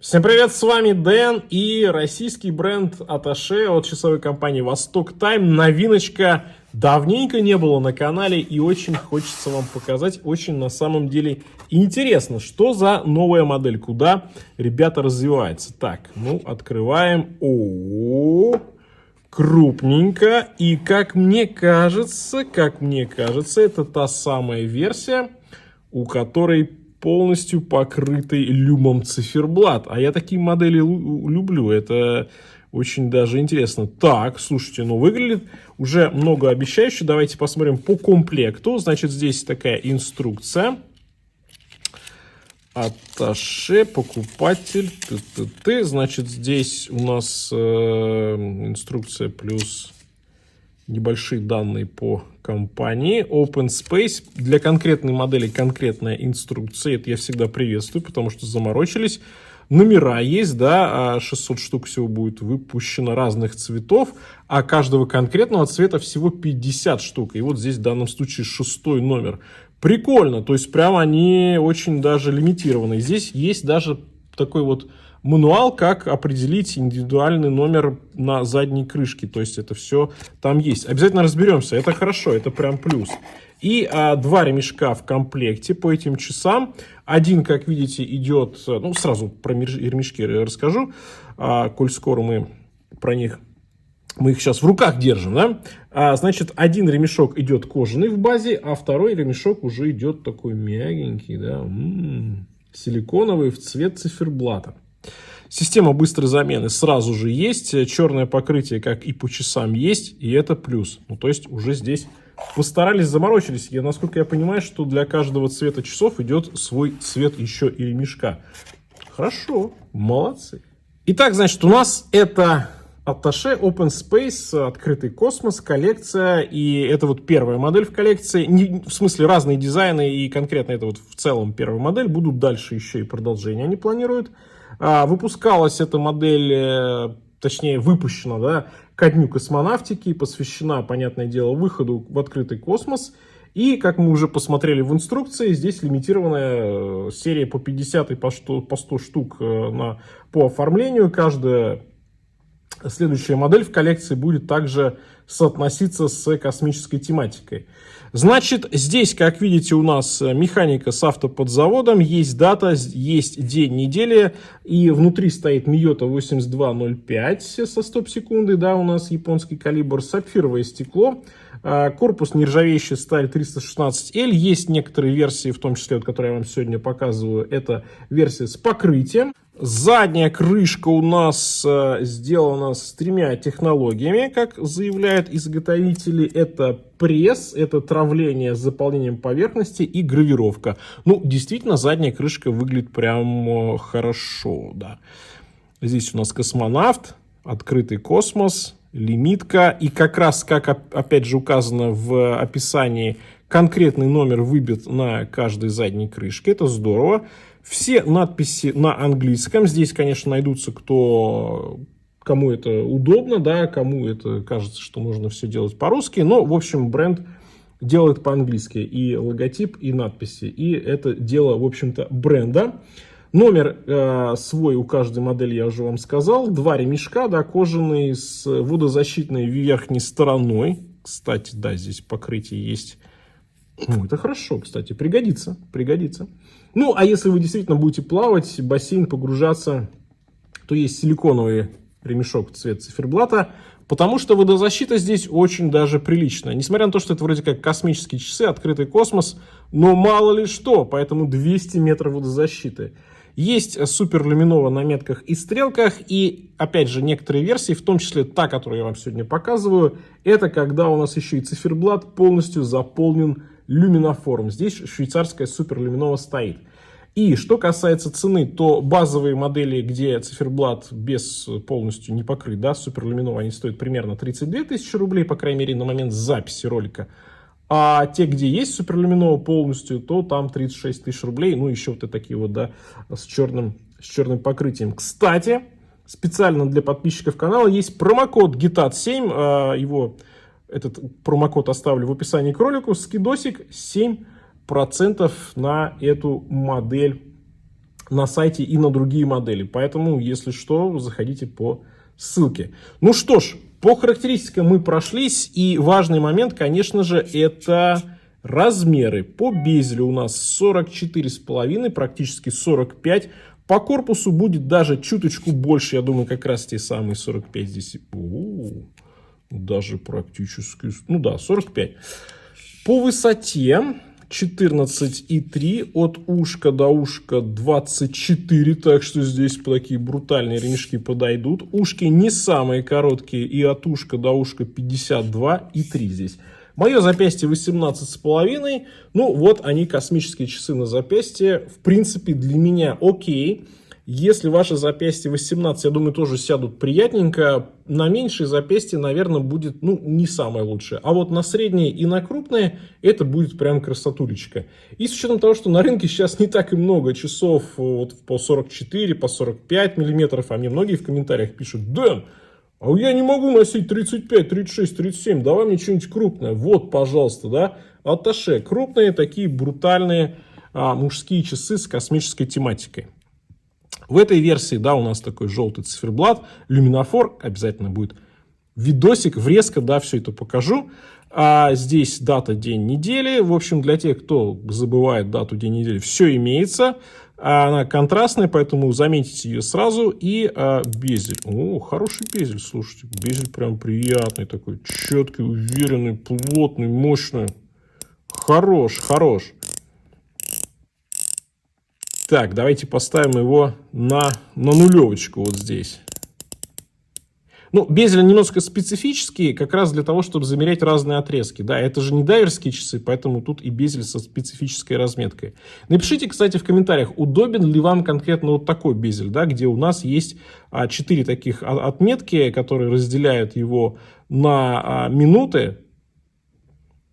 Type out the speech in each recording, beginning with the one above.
Всем привет, с вами Дэн и российский бренд Атташе от часовой компании Восток Тайм. Новиночка, давненько не было на канале и очень хочется вам показать, очень на самом деле интересно, что за новая модель, куда ребята развиваются. Так, ну открываем. О, крупненько, и как мне кажется, это та самая версия, у которой полностью покрытый люмом циферблат. А я такие модели люблю. Это очень даже интересно. Так, слушайте, ну выглядит уже многообещающе. Давайте посмотрим по комплекту. Значит, здесь такая инструкция. Атташе, покупатель. Значит, здесь у нас инструкция плюс небольшие данные по компании. Open Space. Для конкретной модели конкретная инструкция. Это я всегда приветствую, потому что заморочились. Номера есть, да, 600 штук всего будет выпущено разных цветов, а каждого конкретного цвета всего 50 штук. И вот здесь в данном случае 6-й номер. Прикольно, то есть прям они очень даже лимитированы. Здесь есть даже такой вот мануал, как определить индивидуальный номер на задней крышке. То есть это все там есть. Обязательно разберемся. Это хорошо, это прям плюс. И два ремешка в комплекте по этим часам. Один, как видите, идет... Ну, сразу про ремешки расскажу. Коль скоро мы их сейчас в руках держим, да? Значит, один ремешок идет кожаный в базе, а второй ремешок уже идет такой мягенький, да? Силиконовый в цвет циферблата. Система быстрой замены сразу же есть. Черное покрытие, как и по часам, есть. И это плюс. Ну, то есть уже здесь постарались, заморочились. Насколько я понимаю, что для каждого цвета часов идет свой цвет еще и ремешка. Хорошо, молодцы. Итак, значит, у нас это Атташе, Open Space, открытый космос, коллекция. И это вот первая модель в коллекции. В смысле, разные дизайны. И конкретно это вот в целом первая модель. Будут дальше еще и продолжения они планируют. Выпускалась эта модель, точнее выпущена, да, ко дню космонавтики, посвящена, понятное дело, выходу в открытый космос. И, как мы уже посмотрели в инструкции, здесь лимитированная серия по 50 и по 100 штук по оформлению. Каждая следующая модель в коллекции будет также соотноситься с космической тематикой. Значит, здесь, как видите, у нас механика с автоподзаводом, есть дата, есть день недели, и внутри стоит Miyota 8205 со стоп-секундой, да, у нас японский калибр, сапфировое стекло, корпус нержавеющая сталь 316L, есть некоторые версии, в том числе, вот, которые я вам сегодня показываю, это версия с покрытием. Задняя крышка у нас сделана с 3 технологиями, как заявляют изготовители. Это пресс, это травление с заполнением поверхности и гравировка. Ну, действительно, задняя крышка выглядит прям хорошо, да. Здесь у нас космонавт, открытый космос, лимитка. И как раз, как опять же указано в описании, конкретный номер выбит на каждой задней крышке. Это здорово. Все надписи на английском. Здесь, конечно, найдутся, кому это удобно, да, кому это кажется, что нужно все делать по-русски. Но, в общем, бренд делает по-английски и логотип, и надписи. И это дело, в общем-то, бренда. Номер свой у каждой модели я уже вам сказал. 2 ремешка, да, кожаные с водозащитной верхней стороной. Кстати, да, здесь покрытие есть. Ну, это хорошо, кстати, пригодится. Ну, а если вы действительно будете плавать, в бассейн погружаться, то есть силиконовый ремешок цвет циферблата, потому что водозащита здесь очень даже приличная. Несмотря на то, что это вроде как космические часы, открытый космос, но мало ли что, поэтому 200 метров водозащиты. Есть суперлюминова на метках и стрелках, и, опять же, некоторые версии, в том числе та, которую я вам сегодня показываю, это когда у нас еще и циферблат полностью заполнен люминофором. Здесь швейцарская суперлюминова стоит. И что касается цены, то базовые модели, где циферблат полностью не покрыт, да, суперлюминова, они стоят примерно 32 тысячи рублей, по крайней мере, на момент записи ролика. А те, где есть суперлюминова полностью, то там 36 тысяч рублей. Ну, еще вот такие вот, да, с черным покрытием. Кстати, специально для подписчиков канала есть промокод GITAT7. Этот промокод оставлю в описании к ролику. Скидосик 7% на эту модель на сайте и на другие модели. Поэтому, если что, заходите по ссылке. Ну что ж, по характеристикам мы прошлись. И важный момент, конечно же, это размеры. По безелю у нас 44,5, практически 45. По корпусу будет даже чуточку больше. Я думаю, как раз те самые 45 здесь. Даже практически, ну да, 45. По высоте 14,3, от ушка до ушка 24, так что здесь такие брутальные ремешки подойдут. Ушки не самые короткие, и от ушка до ушка 52,3 здесь. Мое запястье 18,5, ну вот они, космические часы на запястье, в принципе для меня окей. Если ваше запястье 18, я думаю, тоже сядут приятненько. На меньшее запястье, наверное, будет, ну, не самое лучшее. А вот на среднее и на крупное это будет прям красотулечка. И с учетом того, что на рынке сейчас не так и много часов вот, по 44, по 45 миллиметров, а мне многие в комментариях пишут: Дэн, а я не могу носить 35, 36, 37, давай мне что-нибудь крупное. Вот, пожалуйста, да, Атташе. Крупные такие брутальные мужские часы с космической тематикой. В этой версии, да, у нас такой желтый циферблат, люминофор, обязательно будет видосик, врезка, да, все это покажу. А здесь дата, день недели. В общем, для тех, кто забывает дату, день недели, все имеется. Она контрастная, поэтому заметите ее сразу. И безель. О, хороший безель, слушайте. Безель прям приятный такой, четкий, уверенный, плотный, мощный. Хорош, хорош. Так, давайте поставим его на нулевочку вот здесь. Ну, безель немножко специфический, как раз для того, чтобы замерять разные отрезки. Да, это же не дайверские часы, поэтому тут и безель со специфической разметкой. Напишите, кстати, в комментариях, удобен ли вам конкретно вот такой безель, да, где у нас есть 4 таких отметки, которые разделяют его на минуты.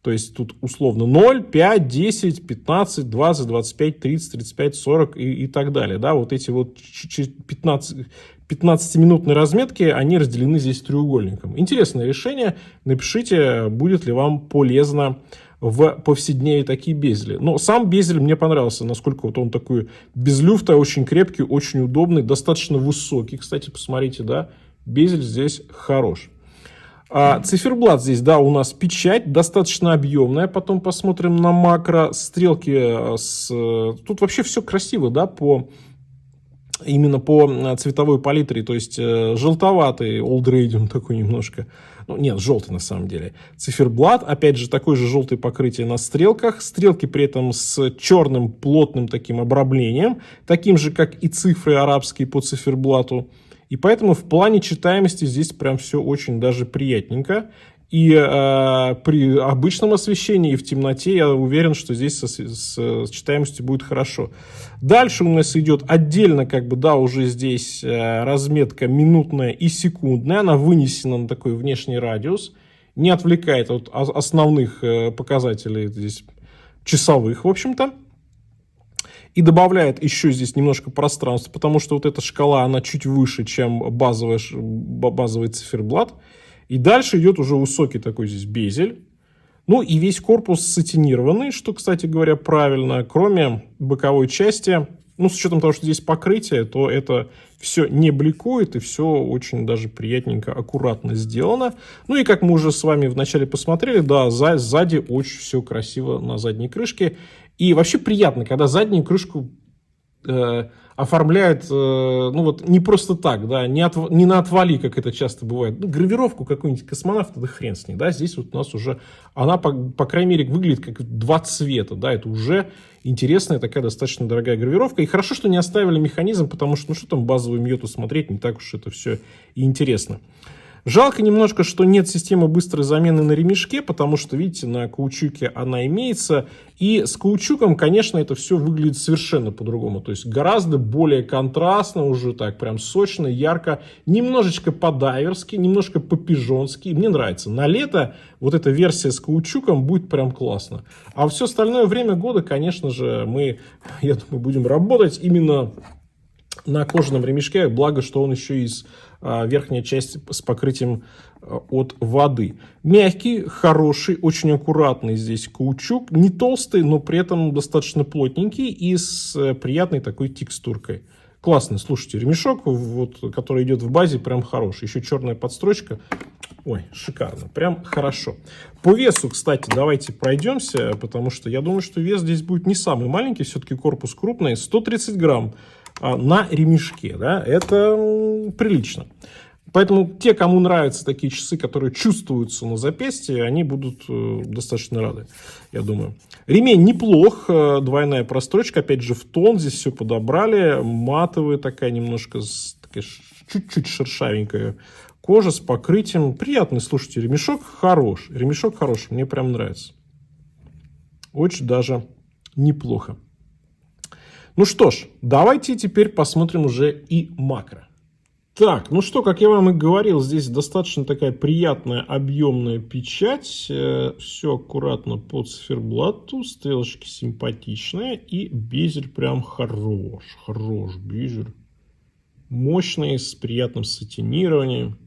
То есть тут условно 0, 5, 10, 15, 20, 25, 30, 35, 40 и так далее. Да, вот эти вот 15-минутные разметки, они разделены здесь треугольником. Интересное решение. Напишите, будет ли вам полезно в повседневе такие безели. Но сам безель мне понравился, насколько вот он такой без люфта, очень крепкий, очень удобный, достаточно высокий. Кстати, посмотрите, да, безель здесь хорош. Циферблат здесь, да, у нас печать достаточно объемная. Потом посмотрим на макро. Стрелки. Тут вообще все красиво, да, именно по цветовой палитре. То есть желтоватый, old radium такой немножко. Ну, нет, желтый на самом деле. Циферблат, опять же, такое же желтое покрытие на стрелках. Стрелки при этом с черным плотным таким обрамлением. Таким же, как и цифры арабские по циферблату. И поэтому в плане читаемости здесь прям все очень даже приятненько. И при обычном освещении и в темноте я уверен, что здесь с читаемостью будет хорошо. Дальше у нас идет отдельно, как бы, да, уже здесь разметка минутная и секундная. Она вынесена на такой внешний радиус. Не отвлекает от основных показателей здесь часовых, в общем-то. И добавляет еще здесь немножко пространства, потому что вот эта шкала, она чуть выше, чем базовый циферблат. И дальше идет уже высокий такой здесь безель. Ну и весь корпус сатинированный, что, кстати говоря, правильно, кроме боковой части. Ну, с учетом того, что здесь покрытие, то это все не бликует и все очень даже приятненько, аккуратно сделано. Ну и как мы уже с вами вначале посмотрели, да, сзади очень все красиво на задней крышке. И вообще приятно, когда заднюю крышку оформляют, ну вот не просто так, да, не на отвали, как это часто бывает. Ну, гравировку какой-нибудь космонавта, да хрен с ней, да, здесь вот у нас уже, она, по крайней мере, выглядит как 2 цвета, да, это уже интересная такая достаточно дорогая гравировка. И хорошо, что не оставили механизм, потому что, ну что там базовую Мьюту смотреть, не так уж это все и интересно. Жалко немножко, что нет системы быстрой замены на ремешке, потому что, видите, на каучуке она имеется. И с каучуком, конечно, это все выглядит совершенно по-другому. То есть гораздо более контрастно, уже так прям сочно, ярко. Немножечко по-дайверски, немножко по-пижонски. Мне нравится. На лето вот эта версия с каучуком будет прям классно. А все остальное время года, конечно же, мы, я думаю, будем работать именно на кожаном ремешке, благо, что он еще из верхняя часть с покрытием от воды. Мягкий, хороший, очень аккуратный здесь каучук, не толстый, но при этом достаточно плотненький и с приятной такой текстуркой. Классный, слушайте, ремешок, вот, который идет в базе, прям хороший. Еще черная подстрочка. Ой, шикарно, прям хорошо. По весу, кстати, давайте пройдемся, потому что я думаю, что вес здесь будет не самый маленький, все-таки корпус крупный, 130 грамм на ремешке, да, это прилично. Поэтому те, кому нравятся такие часы, которые чувствуются на запястье, они будут достаточно рады, я думаю. Ремень неплох, двойная прострочка, опять же в тон, здесь все подобрали, матовая такая немножко, чуть-чуть шершавенькая кожа с покрытием. Приятный, слушайте, ремешок хороший, мне прям нравится. Очень даже неплохо. Ну что ж, давайте теперь посмотрим уже и макро. Так, ну что, как я вам и говорил, здесь достаточно такая приятная объемная печать. Все аккуратно по циферблату, стрелочки симпатичные и безель прям хорош безель. Мощный, с приятным сатинированием.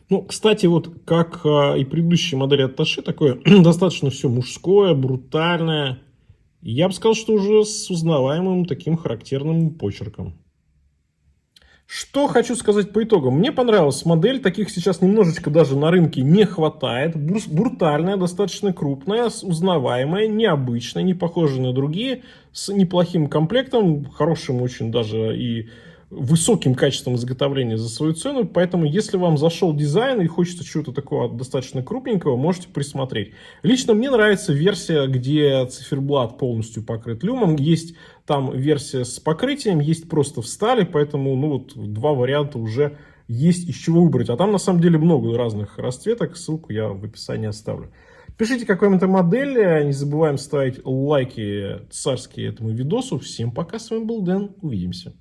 Ну, кстати, вот как и предыдущие модели Атташе, такое достаточно все мужское, брутальное. Я бы сказал, что уже с узнаваемым таким характерным почерком. Что хочу сказать по итогам. Мне понравилась модель, таких сейчас немножечко даже на рынке не хватает. Брутальная, достаточно крупная, узнаваемая, необычная, не похожая на другие, с неплохим комплектом, хорошим очень даже и высоким качеством изготовления за свою цену. Поэтому, если вам зашел дизайн и хочется чего-то такого достаточно крупненького, можете присмотреть. Лично мне нравится версия, где циферблат полностью покрыт люмом. Есть там версия с покрытием, есть просто в стали, поэтому ну, вот, два варианта уже есть из чего выбрать. А там на самом деле много разных расцветок, ссылку я в описании оставлю. Пишите, какой вам эта модель, не забываем ставить лайки царские этому видосу. Всем пока, с вами был Дэн, увидимся.